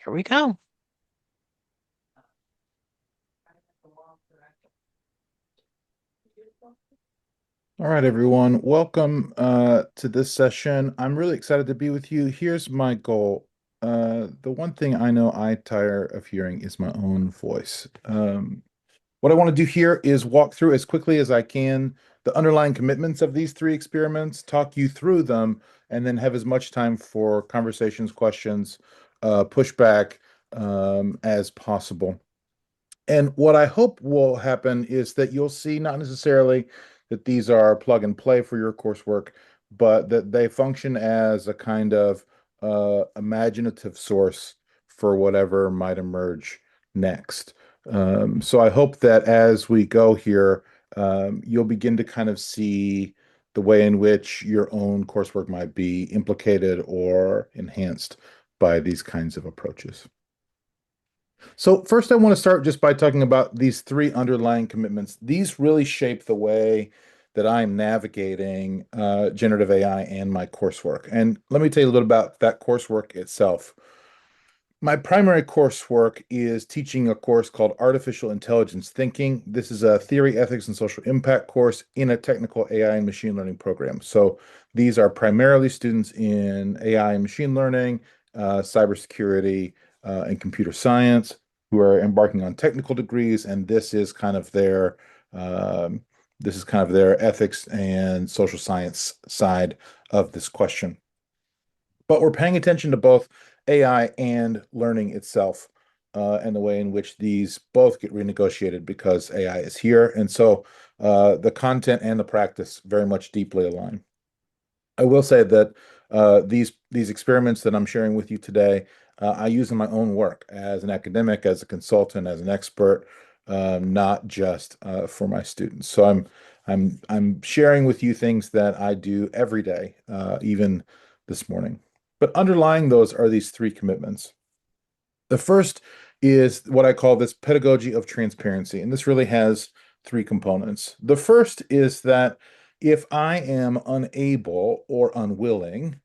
Here we go. All right, everyone. Welcome to this session. I'm really excited to be with you. Here's my goal. The one thing I know I tire of hearing is my own voice. What I want to do here is walk through as quickly as I can the underlying commitments of these three experiments, talk you through them, and then have as much time for conversations, questions, pushback as possible. And what I hope will happen is that you'll see not necessarily that these are plug and play for your coursework, but that they function as a kind of imaginative source for whatever might emerge next. So I hope that as we go here, you'll begin to kind of see the way in which your own coursework might be implicated or enhanced by these kinds of approaches. So first, I want to start just by talking about these three underlying commitments. These really shape the way that I'm navigating generative AI and my coursework. And let me tell you a little about that coursework itself. My primary coursework is teaching a course called Artificial Intelligence Thinking. This is a theory, ethics, and social impact course in a technical AI and machine learning program. So these are primarily students in AI and machine learning, cybersecurity, and computer science who are embarking on technical degrees, and um, this is kind of their ethics and social science side of this question. But we're paying attention to both AI and learning itself, and the way in which these both get renegotiated because AI is here. And so the content and the practice very much deeply align. I will say that these experiments that I'm sharing with you today, I use in my own work as an academic, as a consultant, as an expert, not just for my students. So I'm sharing with you things that I do every day, even this morning. But underlying those are these three commitments. The first is what I call this pedagogy of transparency, and this really has three components. The first is that if I am unable or unwilling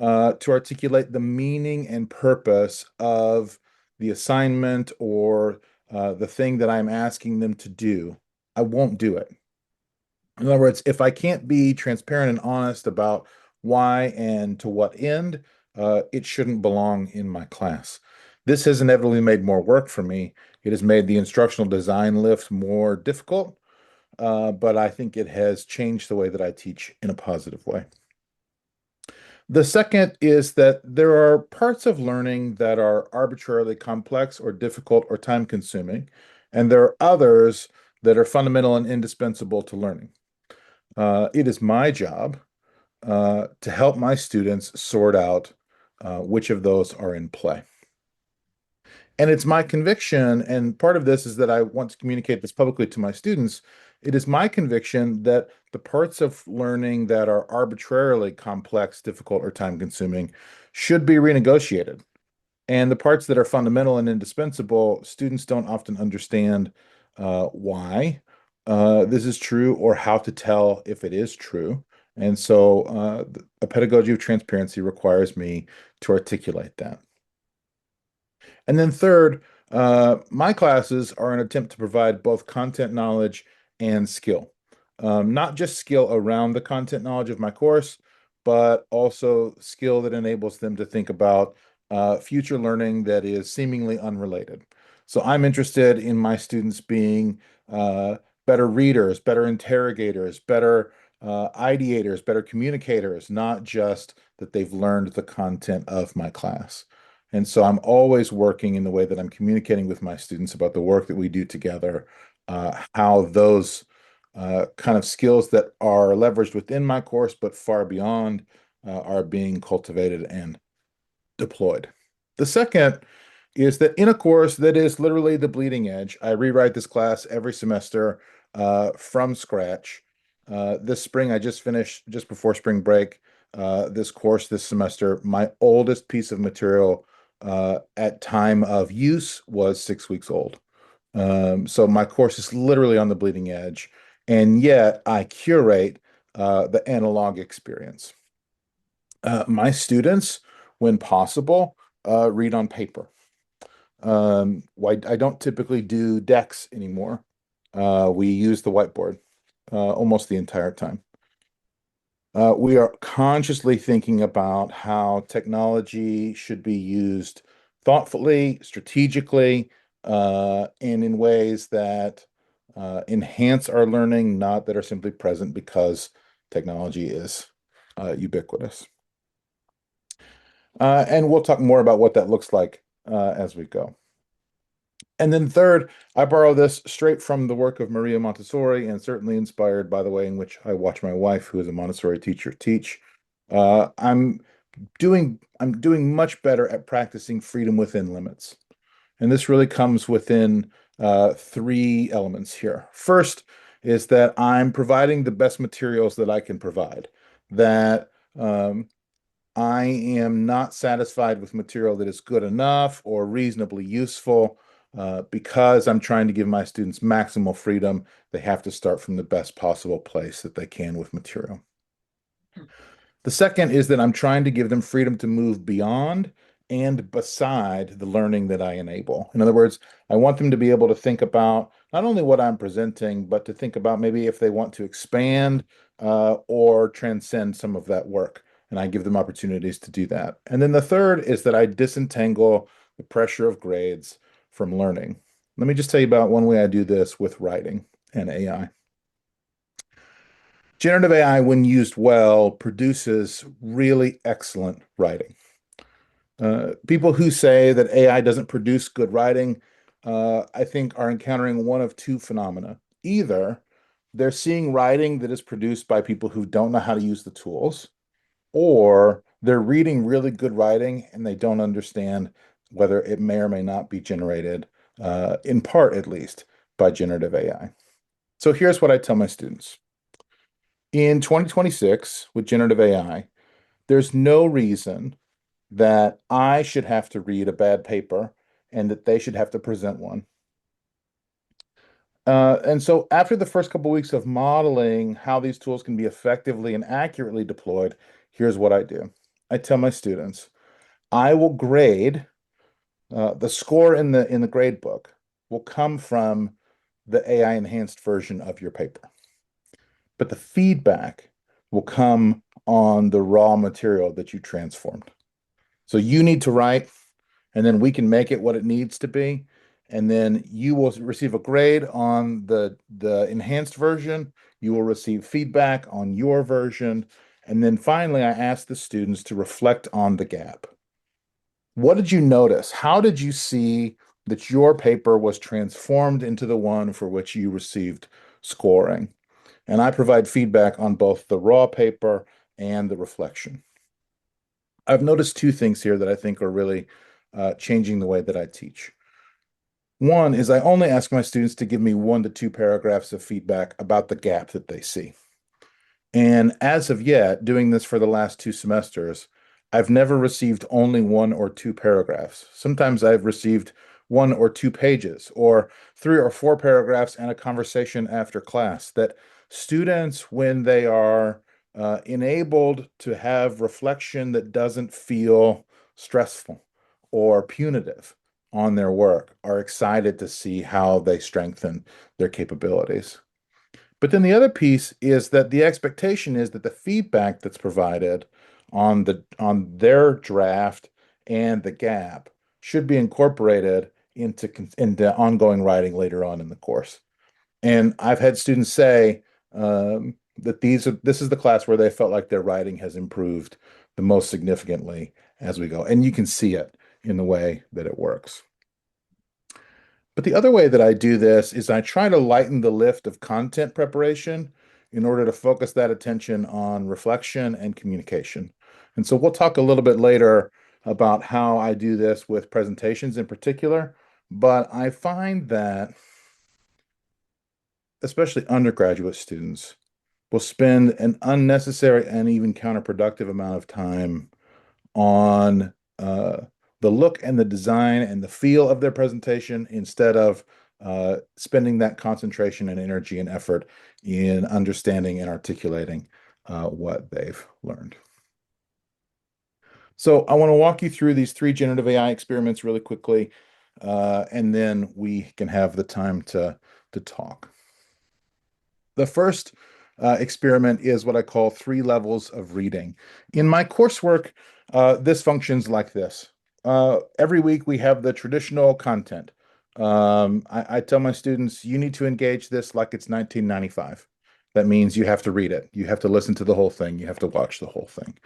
to articulate the meaning and purpose of the assignment or the thing that I'm asking them to do, I won't do it. In other words, if I can't be transparent and honest about why and to what end, it shouldn't belong in my class. This has inevitably made more work for me. It has made the instructional design lift more difficult, but I think it has changed the way that I teach in a positive way. The second is that there are parts of learning that are arbitrarily complex or difficult or time consuming, and there are others that are fundamental and indispensable to learning. It is my job to help my students sort out which of those are in play. And it's my conviction, and part of this is that I want to communicate this publicly to my students. It is my conviction that the parts of learning that are arbitrarily complex, difficult, or time consuming should be renegotiated. And the parts that are fundamental and indispensable, students don't often understand why this is true or how to tell if it is true. And so a pedagogy of transparency requires me to articulate that. And then third, my classes are an attempt to provide both content knowledge and skill. Not just skill around the content knowledge of my course, but also skill that enables them to think about future learning that is seemingly unrelated. So I'm interested in my students being better readers, better interrogators, better ideators, better communicators, not just that they've learned the content of my class. And so I'm always working in the way that I'm communicating with my students about the work that we do together, how those kind of skills that are leveraged within my course, but far beyond, are being cultivated and deployed. The second is that in a course that is literally the bleeding edge, I rewrite this class every semester from scratch. This spring, I just finished, just before spring break, this course this semester. My oldest piece of material at time of use was 6 weeks old. So my course is literally on the bleeding edge, and yet I curate the analog experience. My students, when possible, read on paper. I don't typically do decks anymore. We use the whiteboard almost the entire time. We are consciously thinking about how technology should be used thoughtfully, strategically, and in ways that enhance our learning, not that are simply present because technology is ubiquitous. And we'll talk more about what that looks like as we go. And then third, I borrow this straight from the work of Maria Montessori and certainly inspired by the way in which I watch my wife, who is a Montessori teacher, teach. I'm doing much better at practicing freedom within limits. And this really comes within three elements here. First is that I'm providing the best materials that I can provide, that I am not satisfied with material that is good enough or reasonably useful because I'm trying to give my students maximal freedom. They have to start from the best possible place that they can with material. The second is that I'm trying to give them freedom to move beyond and beside the learning that I enable. In other words, I want them to be able to think about not only what I'm presenting, but to think about maybe if they want to expand or transcend some of that work. And I give them opportunities to do that. And then the third is that I disentangle the pressure of grades from learning. Let me just tell you about one way I do this with writing and AI. Generative AI, when used well, produces really excellent writing. People who say that AI doesn't produce good writing, I think, are encountering one of two phenomena. Either they're seeing writing that is produced by people who don't know how to use the tools, or they're reading really good writing and they don't understand whether it may or may not be generated, in part at least, by generative AI. So here's what I tell my students. In 2026, with generative AI, there's no reason that I should have to read a bad paper and that they should have to present one. And so after the first couple of weeks of modeling how these tools can be effectively and accurately deployed, here's what I do. I tell my students, I will grade the score in the grade book will come from the AI enhanced version of your paper. But the feedback will come on the raw material that you transformed. So you need to write, and then we can make it what it needs to be. And then you will receive a grade on the enhanced version. You will receive feedback on your version. And then finally, I ask the students to reflect on the gap. What did you notice? How did you see that your paper was transformed into the one for which you received scoring? And I provide feedback on both the raw paper and the reflection. I've noticed two things here that I think are really changing the way that I teach. One is I only ask my students to give me 1 to 2 paragraphs of feedback about the gap that they see. And as of yet, doing this for the last 2 semesters, I've never received only 1 or 2 paragraphs. Sometimes I've received 1 or 2 pages, or 3 or 4 paragraphs and a conversation after class. That students, when they are enabled to have reflection that doesn't feel stressful or punitive on their work, are excited to see how they strengthen their capabilities. But then the other piece is that the expectation is that the feedback that's provided on their draft and the gap should be incorporated into ongoing writing later on in the course. And I've had students say that this is the class where they felt like their writing has improved the most significantly as we go. And you can see it in the way that it works. But the other way that I do this is I try to lighten the lift of content preparation in order to focus that attention on reflection and communication. And so we'll talk a little bit later about how I do this with presentations in particular. But I find that especially undergraduate students will spend an unnecessary and even counterproductive amount of time on the look and the design and the feel of their presentation instead of spending that concentration and energy and effort in understanding and articulating what they've learned. So I want to walk you through these 3 generative AI experiments really quickly. and then we can have the time to talk. The first experiment is what I call 3 levels of reading. In my coursework, this functions like this. Every week we have the traditional content. I tell my students, you need to engage this like it's 1995. That means you have to read it. You have to listen to the whole thing. You have to watch the whole thing.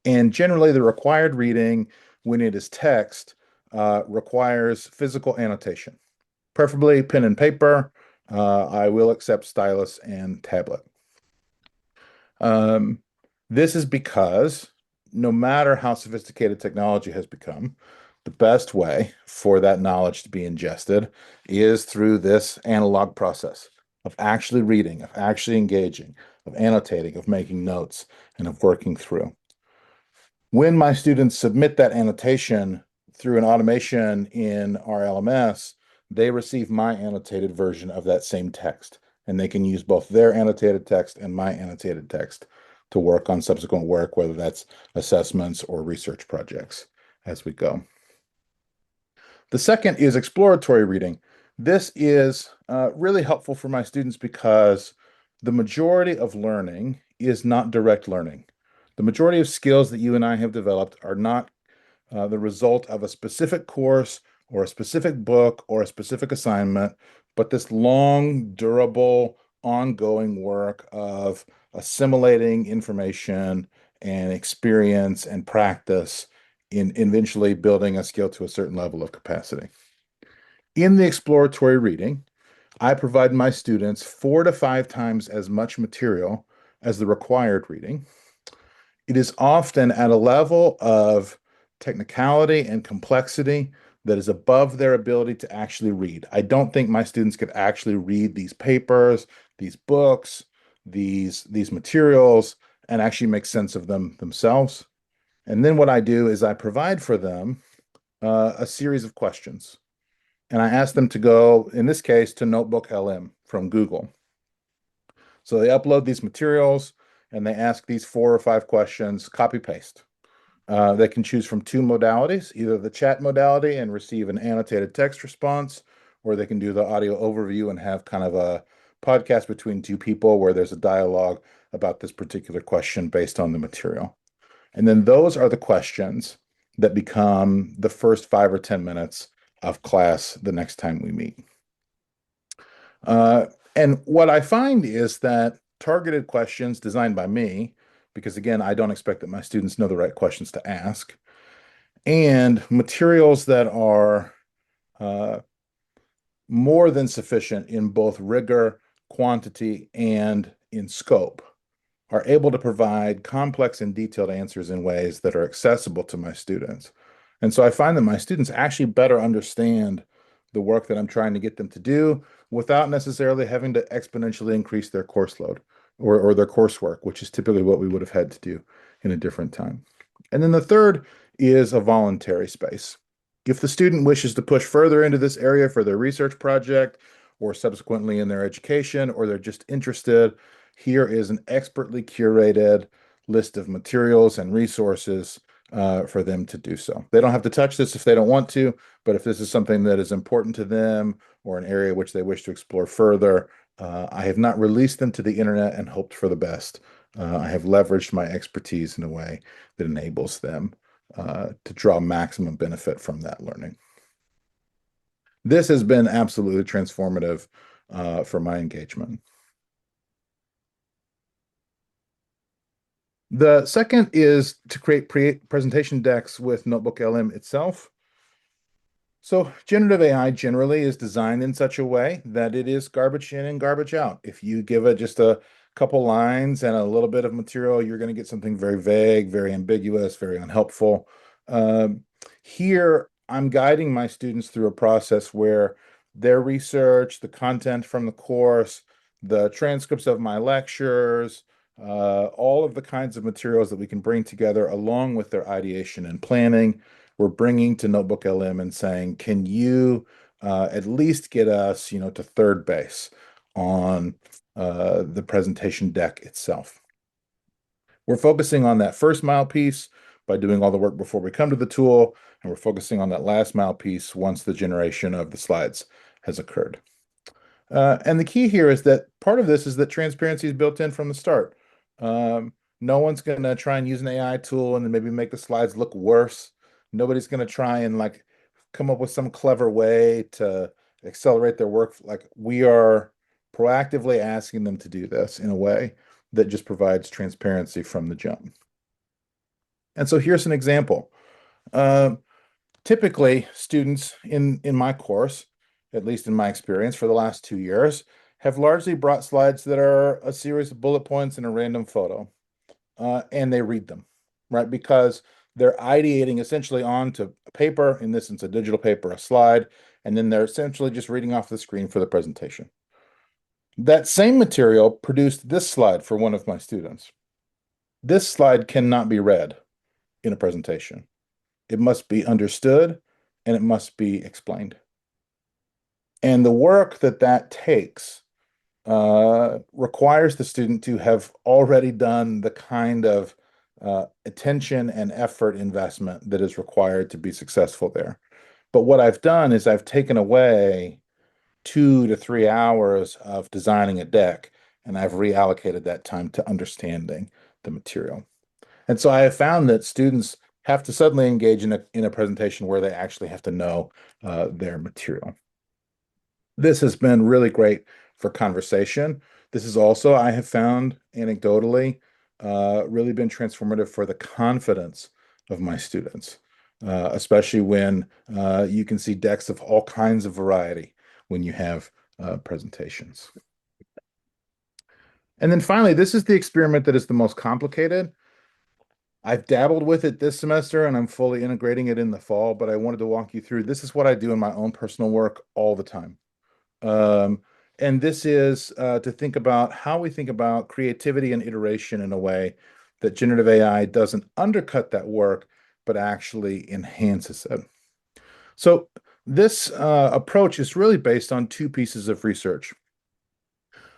And generally, the required reading, when it is text, requires physical annotation, preferably pen and paper. I will accept stylus and tablet. Um, this is because no matter how sophisticated technology has become, the best way for that knowledge to be ingested is through this analog process of actually reading, of actually engaging, of annotating, of making notes, and of working through. When my students submit that annotation through an automation in our LMS, they receive my annotated version of that same text, and they can use both their annotated text and my annotated text to work on subsequent work, whether that's assessments or research projects as we go. The second is exploratory reading. This is really helpful for my students because the majority of learning is not direct learning. The majority of skills that you and I have developed are not the result of a specific course or a specific book or a specific assignment, but this long, durable, ongoing work of assimilating information and experience and practice in eventually building a skill to a certain level of capacity. In the exploratory reading, I provide my students 4 to 5 times as much material as the required reading. It is often at a level of technicality and complexity that is above their ability to actually read. I don't think my students could actually read these papers, these books, these materials, and actually make sense of them themselves. And then what I do is I provide for them a series of questions. And I ask them to go, in this case, to Notebook LM from Google. So they upload these materials and they ask these 4 or 5 questions, copy paste. They can choose from 2 modalities, either the chat modality and receive an annotated text response, or they can do the audio overview and have kind of a podcast between 2 people where there's a dialogue about this particular question based on the material. And then those are the questions that become the first 5 or 10 minutes of class the next time we meet. And what I find is that targeted questions designed by me, because again, I don't expect that my students know the right questions to ask, and materials that are more than sufficient in both rigor, quantity, and in scope, are able to provide complex and detailed answers in ways that are accessible to my students. And so I find that my students actually better understand the work that I'm trying to get them to do without necessarily having to exponentially increase their course load or their coursework, which is typically what we would have had to do in a different time. And then the third is a voluntary space. If the student wishes to push further into this area for their research project or subsequently in their education, or they're just interested, here is an expertly curated list of materials and resources for them to do so. They don't have to touch this if they don't want to, but if this is something that is important to them or an area which they wish to explore further, I have not released them to the internet and hoped for the best. I have leveraged my expertise in a way that enables them to draw maximum benefit from that learning. This has been absolutely transformative for my engagement. The second is to create presentation decks with Notebook LM itself. So generative AI generally is designed in such a way that it is garbage in and garbage out. If you give it just a couple lines and a little bit of material, you're going to get something very vague, very ambiguous, very unhelpful. Here, I'm guiding my students through a process where their research, the content from the course, the transcripts of my lectures, all of the kinds of materials that we can bring together along with their ideation and planning, we're bringing to Notebook LM and saying, can you at least get us, to third base on the presentation deck itself? We're focusing on that first mile piece by doing all the work before we come to the tool, And we're focusing on that last mile piece once the generation of the slides has occurred. And the key here is that part of this is that transparency is built in from the start. No one's going to try and use an AI tool and then maybe make the slides look worse. Nobody's going to try and like come up with some clever way to accelerate their work. Like we are proactively asking them to do this in a way that just provides transparency from the jump. And so here's an example. Uh, Typically, students in my course, at least in my experience for the last 2 years, have largely brought slides that are a series of bullet points and a random photo, and they read them, right? Because they're ideating essentially onto a paper, in this instance, a digital paper, a slide, and then they're essentially just reading off the screen for the presentation. That same material produced this slide for one of my students. This slide cannot be read in a presentation. It must be understood and it must be explained. And the work that takes requires the student to have already done the kind of attention and effort investment that is required to be successful there. But what I've done is I've taken away 2 to 3 hours of designing a deck, and I've reallocated that time to understanding the material. And so I have found that students have to suddenly engage in a presentation where they actually have to know their material. This has been really great for conversation. This is also, I have found anecdotally, really been transformative for the confidence of my students, especially when you can see decks of all kinds of variety when you have presentations. And then finally, this is the experiment that is the most complicated. I've dabbled with it this semester and I'm fully integrating it in the fall, but I wanted to walk you through. This is what I do in my own personal work all the time. Um, and this is to think about how we think about creativity and iteration in a way that generative AI doesn't undercut that work, but actually enhances it. So this approach is really based on two pieces of research.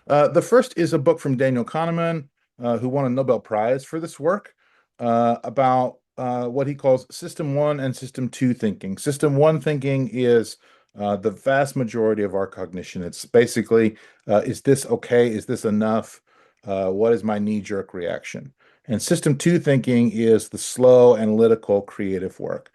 The first is a book from Daniel Kahneman, who won a Nobel Prize for this work, about what he calls System 1 and System 2 thinking. System 1 thinking is the vast majority of our cognition. It's basically, is this okay? Is this enough? What is my knee-jerk reaction? And System 2 thinking is the slow, analytical, creative work,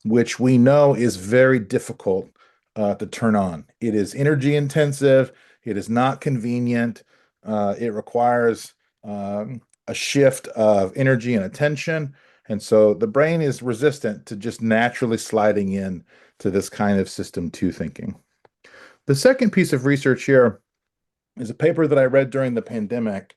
which we know is very difficult to turn on. It is energy intensive. It is not convenient. It requires a shift of energy and attention. And so the brain is resistant to just naturally sliding in to this kind of system two thinking. The second piece of research here is a paper that I read during the pandemic.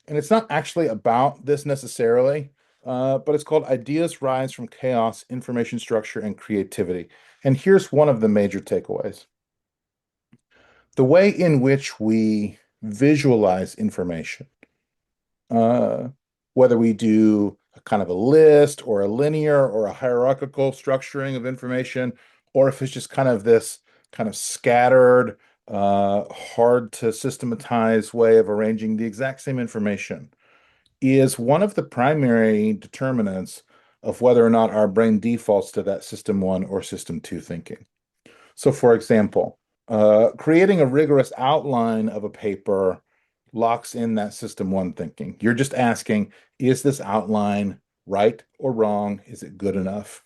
And it's not actually about this necessarily, but it's called Ideas Rise from Chaos, Information Structure, and Creativity. And here's one of the major takeaways. The way in which we visualize information, whether we do a kind of a list or a linear or a hierarchical structuring of information, or if it's just kind of this kind of scattered, hard to systematize way of arranging the exact same information, is one of the primary determinants of whether or not our brain defaults to that system one or system two thinking. So, for example, creating a rigorous outline of a paper locks in that system one thinking. You're just asking, is this outline right or wrong? Is it good enough?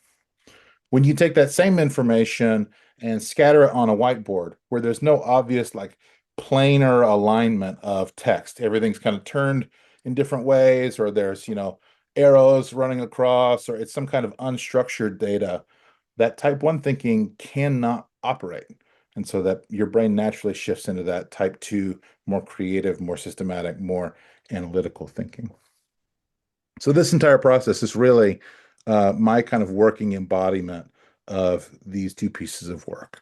When you take that same information and scatter it on a whiteboard where there's no obvious like planar alignment of text, everything's kind of turned in different ways, or there's, arrows running across, or it's some kind of unstructured data, that type one thinking cannot operate. And so that your brain naturally shifts into that type two, more creative, more systematic, more analytical thinking. So this entire process is really my kind of working embodiment of these two pieces of work.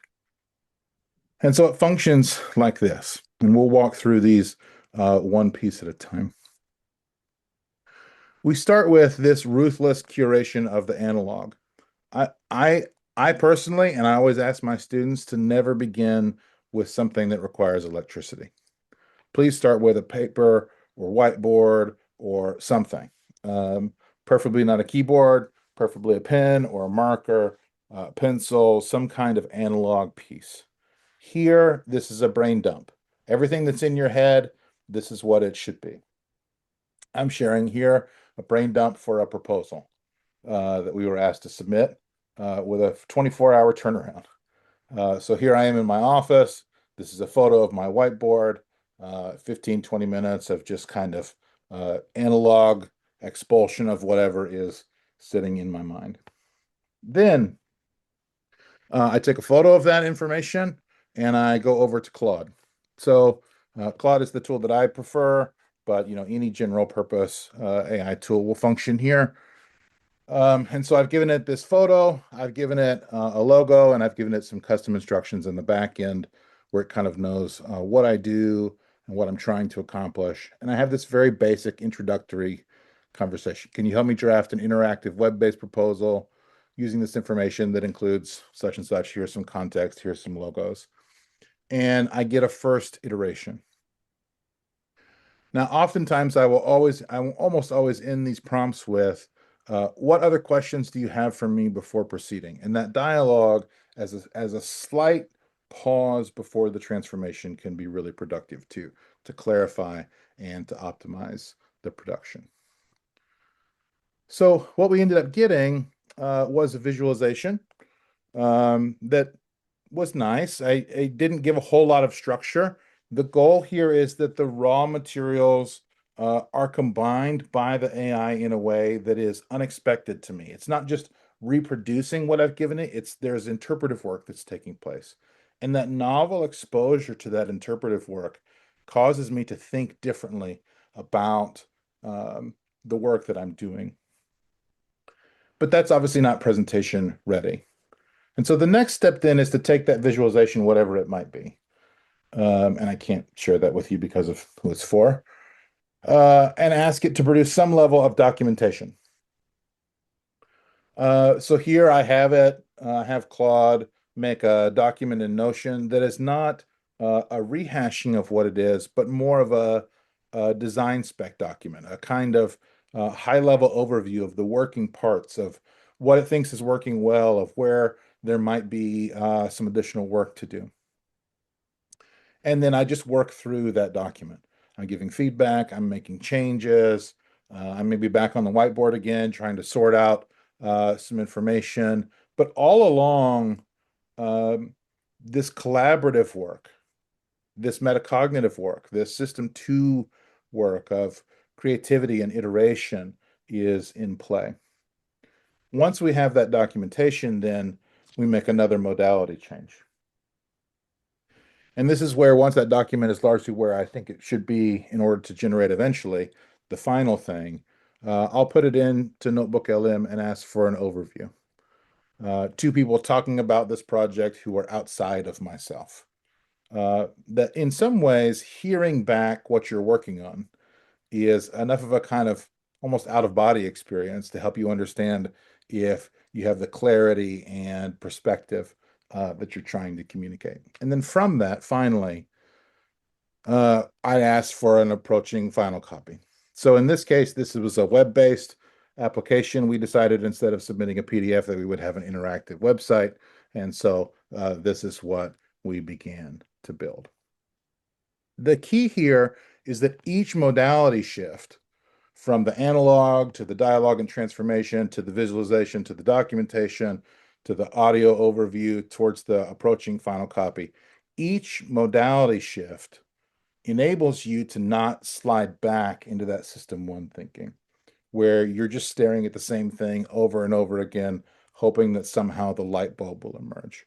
And so it functions like this, and we'll walk through these one piece at a time. We start with this ruthless curation of the analog. I personally, and I always ask my students to never begin with something that requires electricity. Please start with a paper or whiteboard or something. Preferably not a keyboard, preferably a pen or a marker, pencil, some kind of analog piece. Here, this is a brain dump. Everything that's in your head, this is what it should be. I'm sharing here a brain dump for a proposal that we were asked to submit with a 24-hour turnaround. So here I am in my office. This is a photo of my whiteboard, 15, 20 minutes of just kind of analog expulsion of whatever is sitting in my mind. Then I take a photo of that information and I go over to Claude. So Claude is the tool that I prefer, but any general purpose AI tool will function here. And so I've given it this photo, I've given it a logo, and I've given it some custom instructions in the back end where it kind of knows what I do and what I'm trying to accomplish. And I have this very basic introductory conversation. Can you help me draft an interactive web-based proposal using this information that includes such and such? Here's some context, here's some logos. And I get a first iteration. Now, oftentimes I will almost always end these prompts with, what other questions do you have for me before proceeding? And that dialogue as a slight pause before the transformation can be really productive too, to clarify and to optimize the production. So what we ended up getting was a visualization that was nice. I didn't give a whole lot of structure. The goal here is that the raw materials are combined by the AI in a way that is unexpected to me. It's not just reproducing what I've given it, there's interpretive work that's taking place. And that novel exposure to that interpretive work causes me to think differently about the work that I'm doing. But that's obviously not presentation ready. And so the next step then is to take that visualization, whatever it might be. And I can't share that with you because of who it's for, and ask it to produce some level of documentation. So here I have it. I have Claude make a document in Notion that is not a rehashing of what it is, but more of a design spec document, a kind of high-level overview of the working parts of what it thinks is working well, of where there might be some additional work to do. And then I just work through that document. I'm giving feedback, I'm making changes, I may be back on the whiteboard again, trying to sort out some information. But all along, this collaborative work, this metacognitive work, this system two work of creativity and iteration is in play. Once we have that documentation, then we make another modality change. And this is where, once that document is largely where I think it should be in order to generate eventually the final thing, I'll put it into Notebook LM and ask for an overview. Two people talking about this project who are outside of myself. That in some ways, hearing back what you're working on is enough of a kind of almost out-of-body experience to help you understand if you have the clarity and perspective that you're trying to communicate. And then from that, finally, I asked for an approaching final copy. So in this case, this was a web-based application. We decided instead of submitting a PDF that we would have an interactive website. And so this is what we began to build. The key here is that each modality shift, from the analog to the dialogue and transformation to the visualization to the documentation to the audio overview towards the approaching final copy, each modality shift enables you to not slide back into that system one thinking, where you're just staring at the same thing over and over again, hoping that somehow the light bulb will emerge.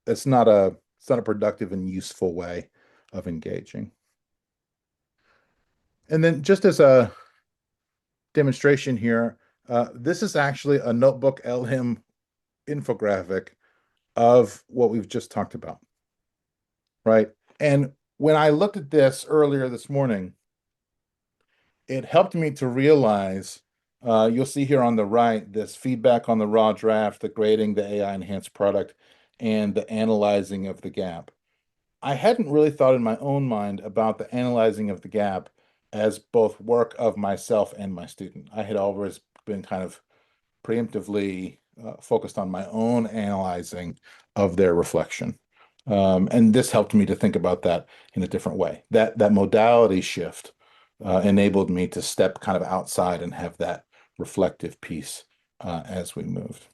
It's not a productive and useful way of engaging. And then just as a demonstration here, this is actually a Notebook LM infographic of what we've just talked about, right? And when I looked at this earlier this morning, it helped me to realize, you'll see here on the right, this feedback on the raw draft, the grading, the AI enhanced product, and the analyzing of the gap. I hadn't really thought in my own mind about the analyzing of the gap as both work of myself and my student. I had always been kind of preemptively focused on my own analyzing of their reflection. And this helped me to think about that in a different way. That modality shift enabled me to step kind of outside and have that reflective piece as we moved.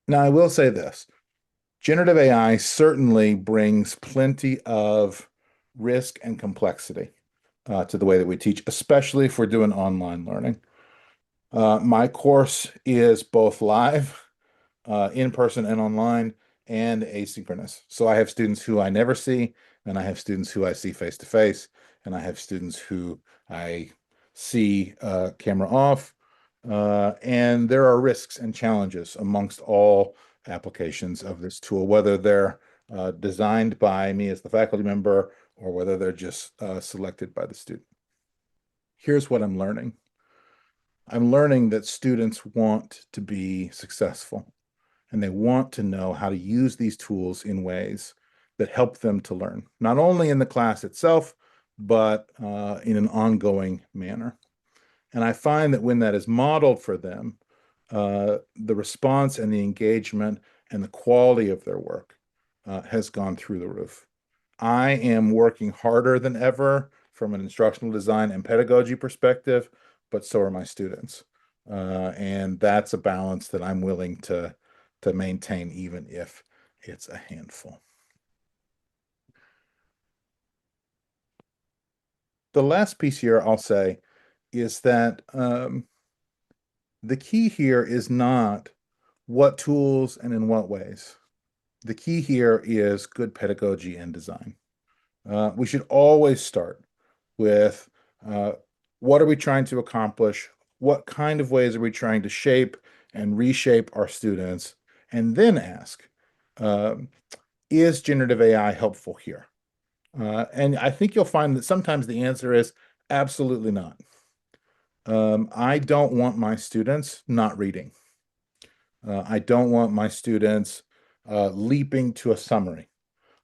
Now, I will say this. Generative AI certainly brings plenty of risk and complexity to the way that we teach, especially if we're doing online learning. My course is both live, in person and online, and asynchronous. So I have students who I never see, and I have students who I see face to face, and I have students who I see camera off. And there are risks and challenges amongst all applications of this tool, whether they're designed by me as the faculty member or whether they're just selected by the student. Here's what I'm learning. I'm learning that students want to be successful and they want to know how to use these tools in ways that help them to learn, not only in the class itself, but in an ongoing manner. And I find that when that is modeled for them, the response and the engagement and the quality of their work has gone through the roof. I am working harder than ever from an instructional design and pedagogy perspective, but so are my students. And that's a balance that I'm willing to maintain, even if it's a handful. The last piece here I'll say is that the key here is not what tools and in what ways. The key here is good pedagogy and design. We should always start with what are we trying to accomplish? What kind of ways are we trying to shape and reshape our students? And then ask, is generative AI helpful here? And I think you'll find that sometimes the answer is absolutely not. I don't want my students not reading. I don't want my students leaping to a summary,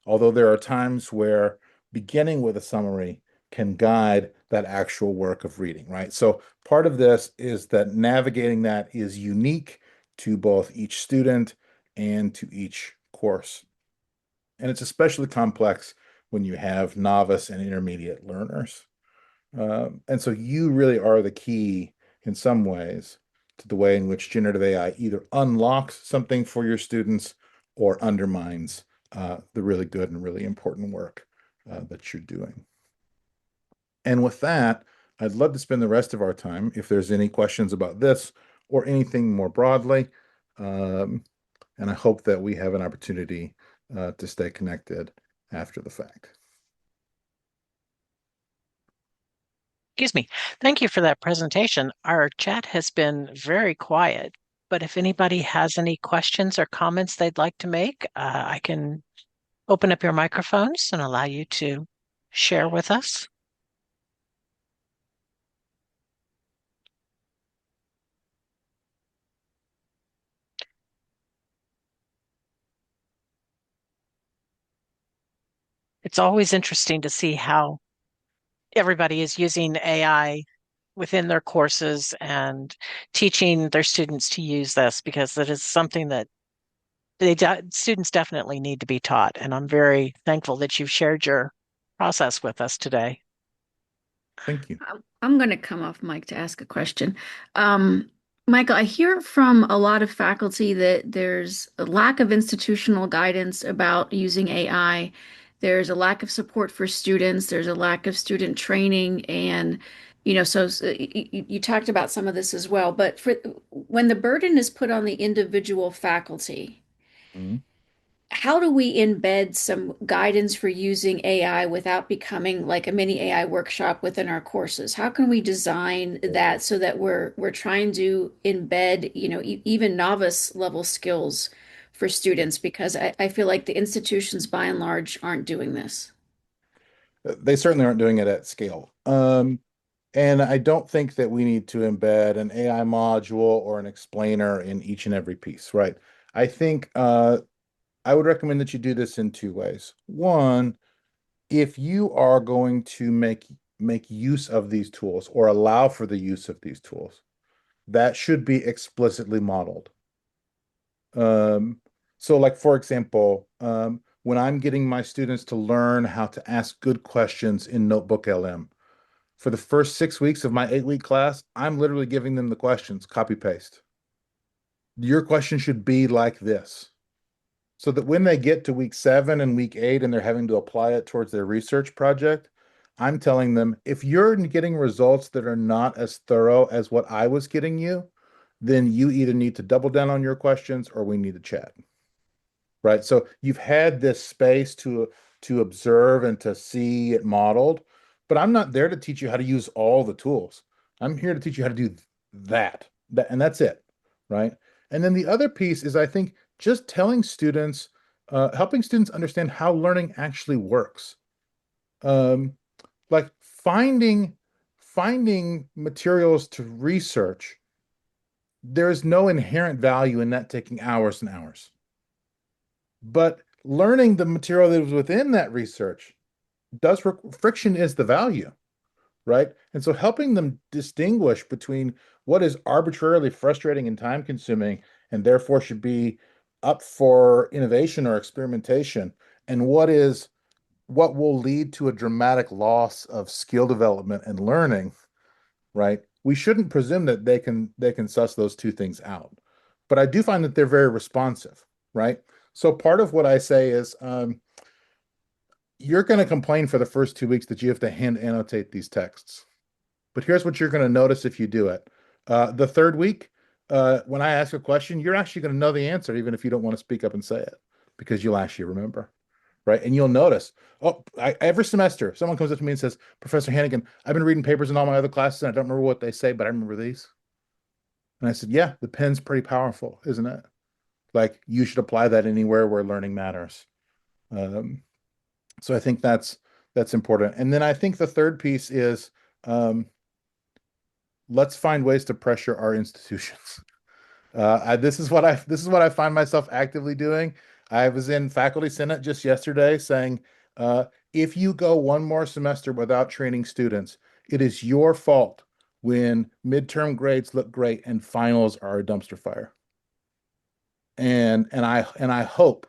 although there are times where beginning with a summary can guide that actual work of reading, right? So part of this is that navigating that is unique to both each student and to each course. And it's especially complex when you have novice and intermediate learners. And so you really are the key in some ways to the way in which generative AI either unlocks something for your students or undermines the really good and really important work that you're doing. And with that, I'd love to spend the rest of our time, if there's any questions about this or anything more broadly. And I hope that we have an opportunity to stay connected after the fact. Excuse me. Thank you for that presentation. Our chat has been very quiet, but if anybody has any questions or comments they'd like to make, I can open up your microphones and allow you to share with us. It's always interesting to see how everybody is using AI within their courses and teaching their students to use this because it is something that students definitely need to be taught. And I'm very thankful that you've shared your process with us today. Thank you. I'm going to come off mic to ask a question. Michael, I hear from a lot of faculty that there's a lack of institutional guidance about using AI. There's a lack of support for students. There's a lack of student training. And, you talked about some of this as well. But when the burden is put on the individual faculty, Mhm. how do we embed some guidance for using AI without becoming like a mini AI workshop within our courses? How can we design that so that we're trying to embed, even novice level skills for students? Because I feel like the institutions by and large aren't doing this. They certainly aren't doing it at scale. And I don't think that we need to embed an AI module or an explainer in each and every piece, right? I think I would recommend that you do this in two ways. One, if you are going to make use of these tools or allow for the use of these tools, that should be explicitly modeled. Um, so like, for example, when I'm getting my students to learn how to ask good questions in Notebook LM, for the first 6 weeks of my 8-week class, I'm literally giving them the questions, copy paste. Your question should be like this. So that when they get to week 7 and week 8 and they're having to apply it towards their research project, I'm telling them if you're getting results that are not as thorough as what I was getting you, then you either need to double down on your questions or we need to chat. Right? So you've had this space to observe and to see it modeled, but I'm not there to teach you how to use all the tools. I'm here to teach you how to do that, and that's it, right? And then the other piece is I think just telling students, helping students understand how learning actually works. Um, like finding materials to research, there is no inherent value in that taking hours and hours. But learning the material that was within that research does friction is the value, right? And so helping them distinguish between what is arbitrarily frustrating and time consuming and therefore should be up for innovation or experimentation and what will lead to a dramatic loss of skill development and learning, right? We shouldn't presume that they can suss those two things out. But I do find that they're very responsive, right? So part of what I say is you're going to complain for the first 2 weeks that you have to hand annotate these texts. But here's what you're going to notice if you do it. The third week, when I ask a question, you're actually going to know the answer, even if you don't want to speak up and say it, because you'll actually remember, right? And you'll notice, every semester, someone comes up to me and says, Professor Hannigan, I've been reading papers in all my other classes, and I don't remember what they say, but I remember these. And I said, yeah, the pen's pretty powerful, isn't it? Like you should apply that anywhere where learning matters. Um, so I think that's important. And then I think the third piece is um, let's find ways to pressure our institutions. This is what I find myself actively doing. I was in faculty senate just yesterday saying, uh, if you go one more semester without training students, it is your fault when midterm grades look great and finals are a dumpster fire. And I hope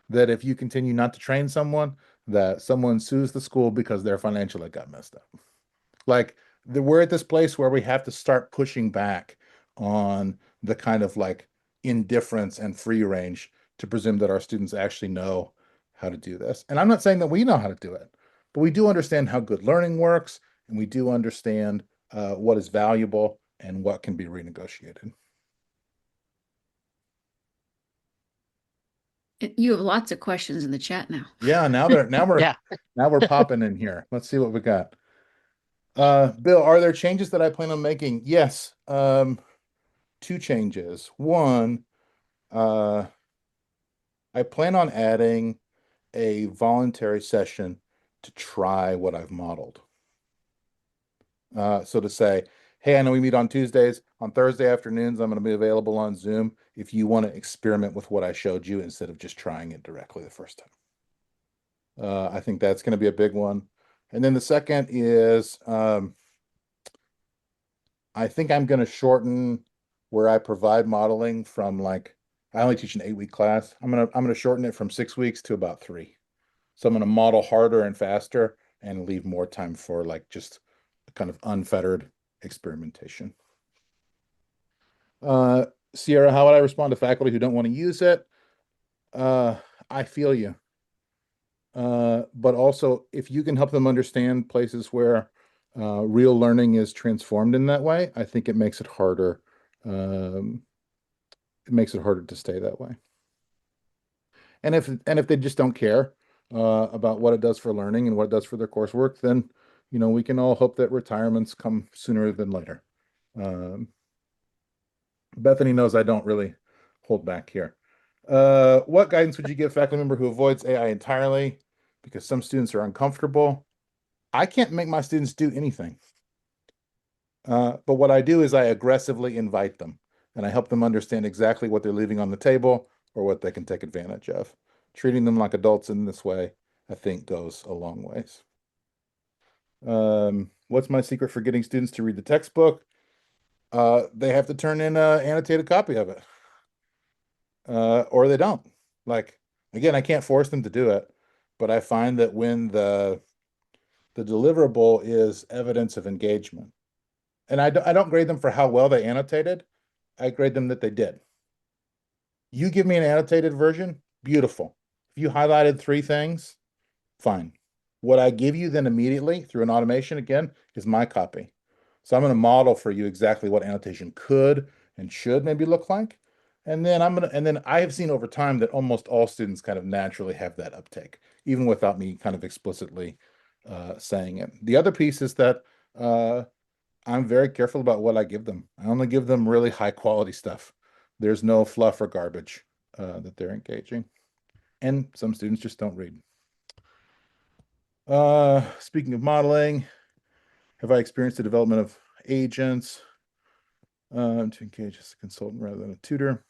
that if you continue not to train someone, that someone sues the school because their financially got messed up. Like we're at this place where we have to start pushing back on the kind of like indifference and free range to presume that our students actually know how to do this. And I'm not saying that we know how to do it, but we do understand how good learning works, and we do understand what is valuable and what can be renegotiated. You have lots of questions in the chat now. Yeah, now they're now we're Yeah. now we're popping in here. Let's see what we got. Bill, are there changes that I plan on making? Yes. Two changes. One, uh, I plan on adding a voluntary session to try what I've modeled. So to say, hey, I know we meet on Tuesdays. On Thursday afternoons, I'm going to be available on Zoom if you want to experiment with what I showed you instead of just trying it directly the first time. I think that's going to be a big one. And then the second is I think I'm going to shorten where I provide modeling from like I only teach an 8-week class. I'm gonna shorten it from 6 weeks to about 3. So I'm gonna model harder and faster and leave more time for like just kind of unfettered experimentation. Uh, Sierra, how would I respond to faculty who don't want to use it? Uh, I feel you. But also, if you can help them understand places where real learning is transformed in that way, I think it makes it harder. Um, it makes it harder to stay that way. And if they just don't care about what it does for learning and what it does for their coursework, then we can all hope that retirements come sooner than later. Um, Bethany knows I don't really hold back here. What guidance would you give a faculty member who avoids AI entirely because some students are uncomfortable? I can't make my students do anything. But what I do is I aggressively invite them and I help them understand exactly what they're leaving on the table or what they can take advantage of. Treating them like adults in this way, I think, goes a long ways. What's my secret for getting students to read the textbook? They have to turn in an annotated copy of it. or they don't. Like, again, I can't force them to do it, but I find that when the deliverable is evidence of engagement, and I don't grade them for how well they annotated. I grade them that they did. You give me an annotated version, beautiful. If you highlighted three things, fine. What I give you then immediately through an automation again is my copy. So I'm going to model for you exactly what annotation could and should maybe look like. And then I have seen over time that almost all students kind of naturally have that uptake, even without me kind of explicitly saying it. The other piece is that uh, I'm very careful about what I give them. I only give them really high quality stuff. There's no fluff or garbage that they're engaging. And some students just don't read. Speaking of modeling, have I experienced the development of agents to engage as a consultant rather than a tutor?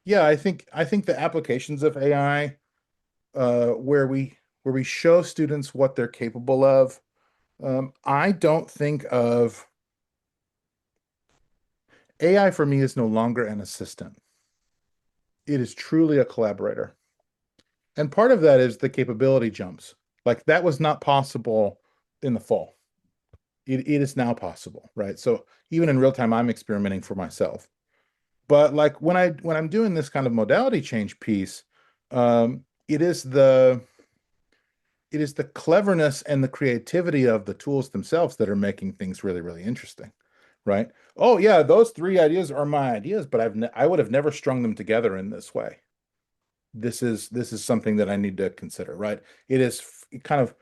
Yeah, I think the applications of AI where we show students what they're capable of. I don't think of AI for me is no longer an assistant. It is truly a collaborator. And part of that is the capability jumps. Like that was not possible in the fall. It is now possible, right? So even in real time, I'm experimenting for myself. But like when I'm doing this kind of modality change piece, it is the cleverness and the creativity of the tools themselves that are making things really, really interesting, right? Oh yeah, those three ideas are my ideas, but I would have never strung them together in this way. This is something that I need to consider, right? It is kind of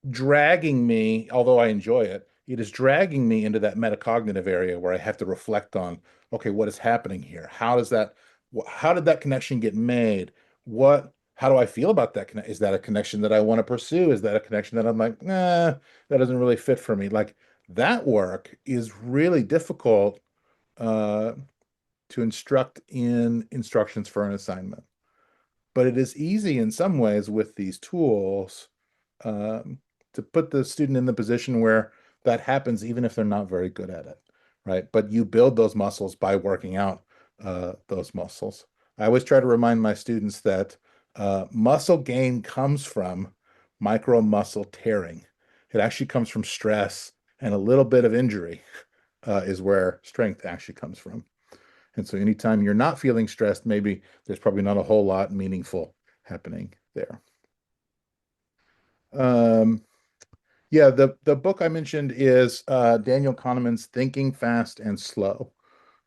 dragging me, although I enjoy it, it is dragging me into that metacognitive area where I have to reflect on, okay, what is happening here? How did that connection get made? How do I feel about that connection? Is that a connection that I want to pursue? Is that a connection that I'm like, nah, that doesn't really fit for me? Like that work is really difficult uh, to instruct in instructions for an assignment. But it is easy in some ways with these tools um, to put the student in the position where that happens, even if they're not very good at it, right? But you build those muscles by working out those muscles. I always try to remind my students that muscle gain comes from micro muscle tearing. It actually comes from stress and a little bit of injury is where strength actually comes from. And so anytime you're not feeling stressed, maybe there's probably not a whole lot meaningful happening there. Um, yeah, the book I mentioned is Daniel Kahneman's Thinking Fast and Slow.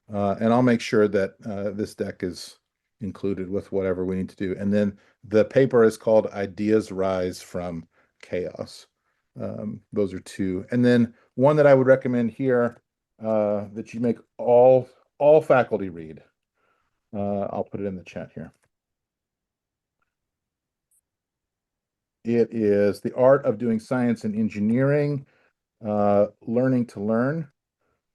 And I'll make sure that this deck is included with whatever we need to do. And then the paper is called Ideas Rise from Chaos. Those are two. And then one that I would recommend here that you make all faculty read. I'll put it in the chat here. It is The Art of Doing Science and Engineering, Learning to Learn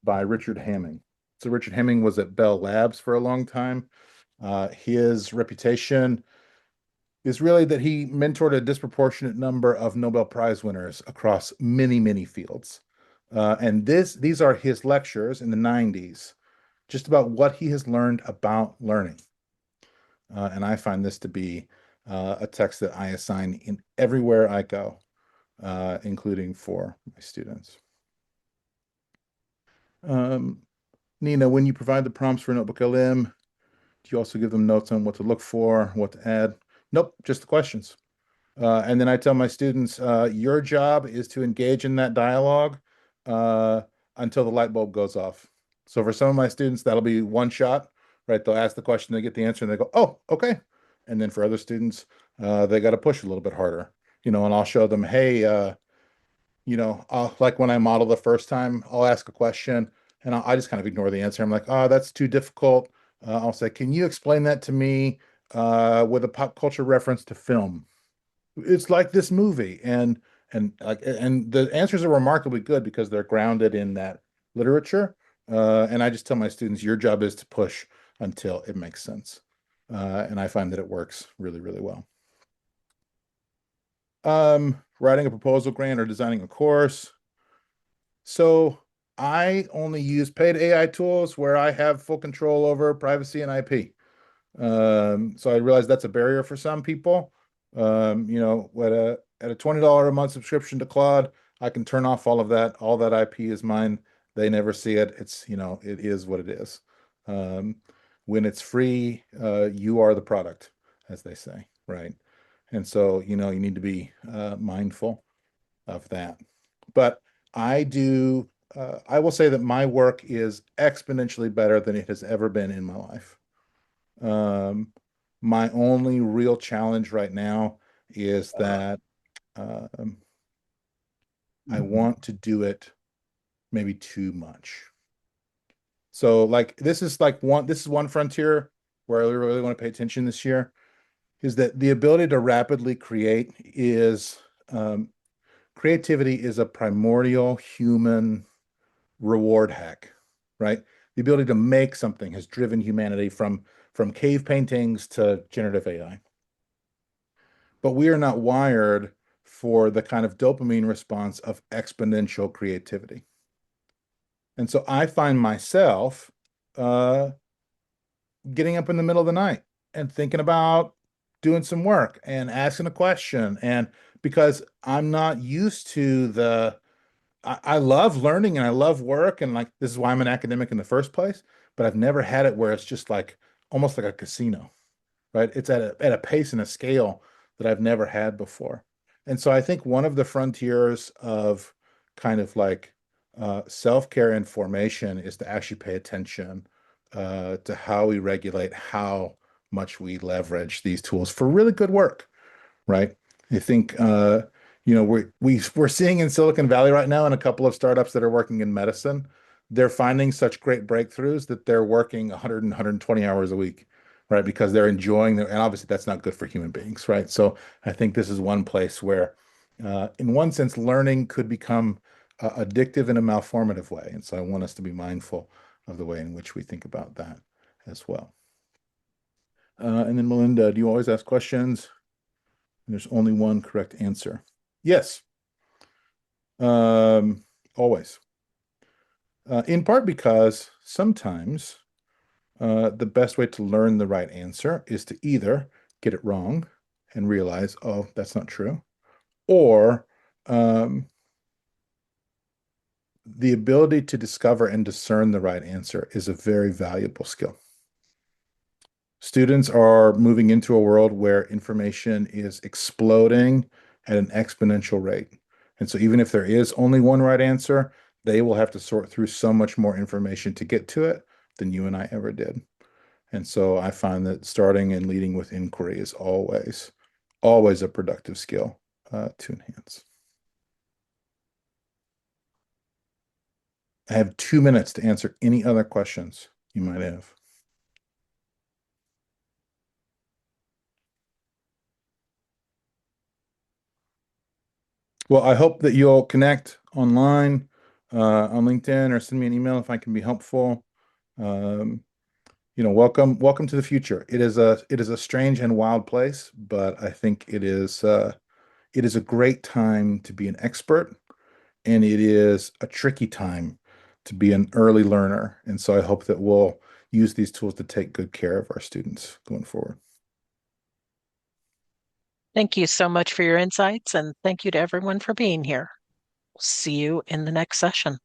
by Richard Hamming. So Richard Hamming was at Bell Labs for a long time. His reputation is really that he mentored a disproportionate number of Nobel Prize winners across many, many fields. And these are his lectures in the 90s, just about what he has learned about learning. And I find this to be a text that I assign in everywhere I go, including for my students. Um, Nina, when you provide the prompts for Notebook LM, do you also give them notes on what to look for, what to add? Nope, just the questions. And then I tell my students, your job is to engage in that dialogue uh, until the light bulb goes off. So for some of my students, that'll be one shot, right? They'll ask the question, they get the answer, and they go, oh, okay. And then for other students, they got to push a little bit harder, and I'll show them, hey, like when I model the first time, I'll ask a question and I just kind of ignore the answer. I'm like, oh, that's too difficult. I'll say, can you explain that to me with a pop culture reference to film? It's like this movie, and the answers are remarkably good because they're grounded in that literature. And I just tell my students, your job is to push until it makes sense. And I find that it works really, really well. Writing a proposal grant or designing a course. So I only use paid AI tools where I have full control over privacy and IP. So I realize that's a barrier for some people. At a $20 a month subscription to Claude, I can turn off all of that. All that IP is mine. They never see it. It is what it is. Um, when it's free, you are the product, as they say, right? And so, you need to be mindful of that. But I will say that my work is exponentially better than it has ever been in my life. Um, my only real challenge right now is that I want to do it maybe too much. So like this is one frontier where I really want to pay attention this year is that the ability to rapidly create is creativity is a primordial human reward hack, right? The ability to make something has driven humanity from cave paintings to generative AI. But we are not wired for the kind of dopamine response of exponential creativity. And so I find myself uh, getting up in the middle of the night and thinking about doing some work and asking a question. And because I'm not used to I love learning and I love work. And like, this is why I'm an academic in the first place. But I've never had it where it's just like almost like a casino, right? It's at a pace and a scale that I've never had before. And so I think one of the frontiers of kind of like self-care and formation is to actually pay attention to how we regulate how much we leverage these tools for really good work, right? I think we're seeing in Silicon Valley right now, and a couple of startups that are working in medicine, they're finding such great breakthroughs that they're working 100 and 120 hours a week, right? Because they're enjoying their, and obviously that's not good for human beings, right? So I think this is one place where, in one sense, learning could become addictive in a malformative way. And so I want us to be mindful of the way in which we think about that as well. And then Melinda, do you always ask questions? There's only one correct answer. Yes, um, always. In part because sometimes the best way to learn the right answer is to either get it wrong and realize, oh, that's not true, or um, the ability to discover and discern the right answer is a very valuable skill. Students are moving into a world where information is exploding at an exponential rate. And so even if there is only one right answer, they will have to sort through so much more information to get to it than you and I ever did. And so I find that starting and leading with inquiry is always a productive skill to enhance. I have 2 minutes to answer any other questions you might have. Well, I hope that you'll connect online, on LinkedIn, or send me an email if I can be helpful. Um, welcome to the future. It is a strange and wild place, but I think it is a great time to be an expert, and it is a tricky time to be an early learner. And so I hope that we'll use these tools to take good care of our students going forward. Thank you so much for your insights, and thank you to everyone for being here. We'll see you in the next session.